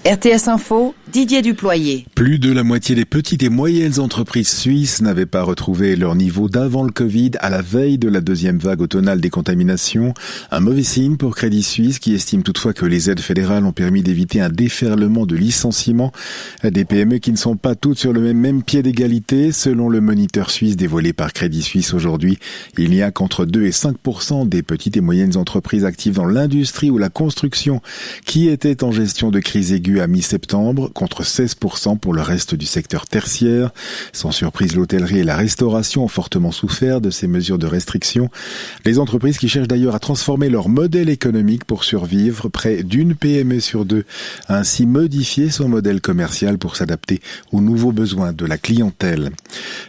RTS Info, Didier Duployer. Plus de la moitié des petites et moyennes entreprises suisses n'avaient pas retrouvé leur niveau d'avant le Covid à la veille de la deuxième vague automnale des contaminations. Un mauvais signe pour Crédit Suisse qui estime toutefois que les aides fédérales ont permis d'éviter un déferlement de licenciements. Des PME qui ne sont pas toutes sur le même pied d'égalité. Selon le moniteur suisse dévoilé par Crédit Suisse aujourd'hui, il n'y a qu'entre 2 et 5% des petites et moyennes entreprises actives dans l'industrie ou la construction qui étaient en gestion de crise aiguë à mi-septembre, contre 16% pour le reste du secteur tertiaire. Sans surprise, l'hôtellerie et la restauration ont fortement souffert de ces mesures de restriction. Les entreprises qui cherchent d'ailleurs à transformer leur modèle économique pour survivre, près d'une PME sur deux a ainsi modifié son modèle commercial pour s'adapter aux nouveaux besoins de la clientèle.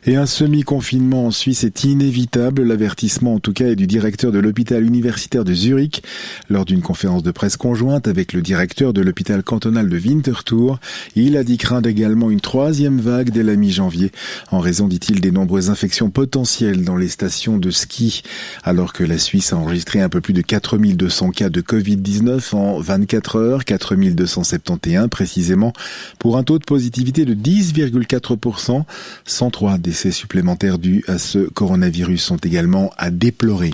Et un semi-confinement en Suisse est inévitable. L'avertissement en tout cas est du directeur de l'hôpital universitaire de Zurich lors d'une conférence de presse conjointe avec le directeur de l'hôpital cantonal de Winterthur. Il a dit craindre également une troisième vague dès la mi-janvier en raison, dit-il, des nombreuses infections potentielles dans les stations de ski. Alors que la Suisse a enregistré un peu plus de 4200 cas de Covid-19 en 24 heures, 4271 précisément, pour un taux de positivité de 10,4%. 103 décès supplémentaires dus à ce coronavirus sont également à déplorer.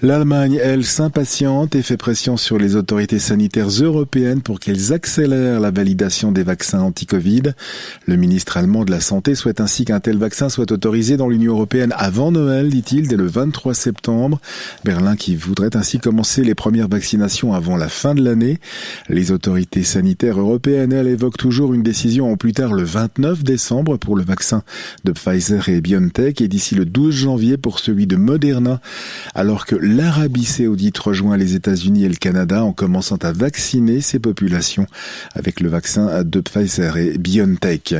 L'Allemagne, elle, s'impatiente et fait pression sur les autorités sanitaires européennes pour qu'elles accélèrent la validation des vaccins anti-Covid. Le ministre allemand de la Santé souhaite ainsi qu'un tel vaccin soit autorisé dans l'Union européenne avant Noël, dit-il, dès le 23 septembre. Berlin qui voudrait ainsi commencer les premières vaccinations avant la fin de l'année. Les autorités sanitaires européennes, elles, évoquent toujours une décision au plus tard le 29 décembre pour le vaccin de Pfizer et BioNTech et d'ici le 12 janvier pour celui de Moderna, alors que l'Arabie Saoudite rejoint les États-Unis et le Canada en commençant à vacciner ses populations avec le vaccin de Pfizer et BioNTech.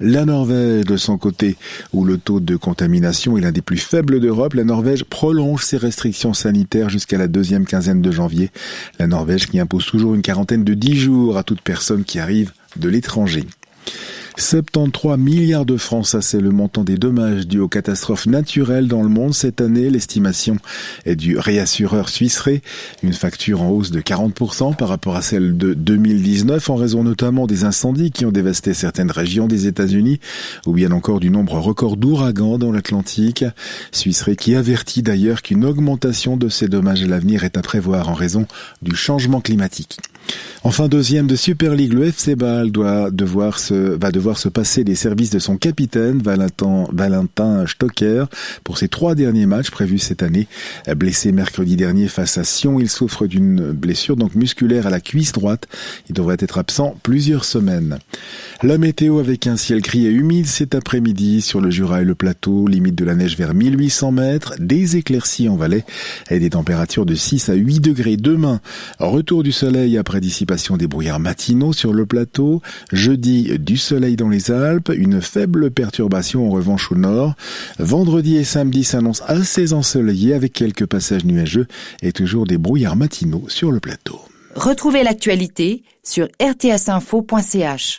La Norvège, de son côté, où le taux de contamination est l'un des plus faibles d'Europe, la Norvège prolonge ses restrictions sanitaires jusqu'à la deuxième quinzaine de janvier. La Norvège qui impose toujours une quarantaine de 10 jours à toute personne qui arrive de l'étranger. 73 milliards de francs, ça c'est le montant des dommages dus aux catastrophes naturelles dans le monde cette année. L'estimation est du réassureur Swiss Re, une facture en hausse de 40% par rapport à celle de 2019 en raison notamment des incendies qui ont dévasté certaines régions des États-Unis ou bien encore du nombre record d'ouragans dans l'Atlantique. Swiss Re qui avertit d'ailleurs qu'une augmentation de ces dommages à l'avenir est à prévoir en raison du changement climatique. Enfin, deuxième de Super League, le FC Bâle va devoir se passer des services de son capitaine, Valentin Stocker, pour ses 3 derniers matchs prévus cette année. Blessé mercredi dernier face à Sion, il souffre d'une blessure donc musculaire à la cuisse droite. Il devrait être absent plusieurs semaines. La météo avec un ciel gris et humide cet après-midi sur le Jura et le plateau, limite de la neige vers 1800 mètres, des éclaircies en Valais et des températures de 6 à 8 degrés demain. Retour du soleil après dissipation des brouillards matinaux sur le plateau. Jeudi, du soleil dans les Alpes, une faible perturbation en revanche au nord. Vendredi et samedi s'annoncent assez ensoleillés avec quelques passages nuageux et toujours des brouillards matinaux sur le plateau. Retrouvez l'actualité sur rtsinfo.ch.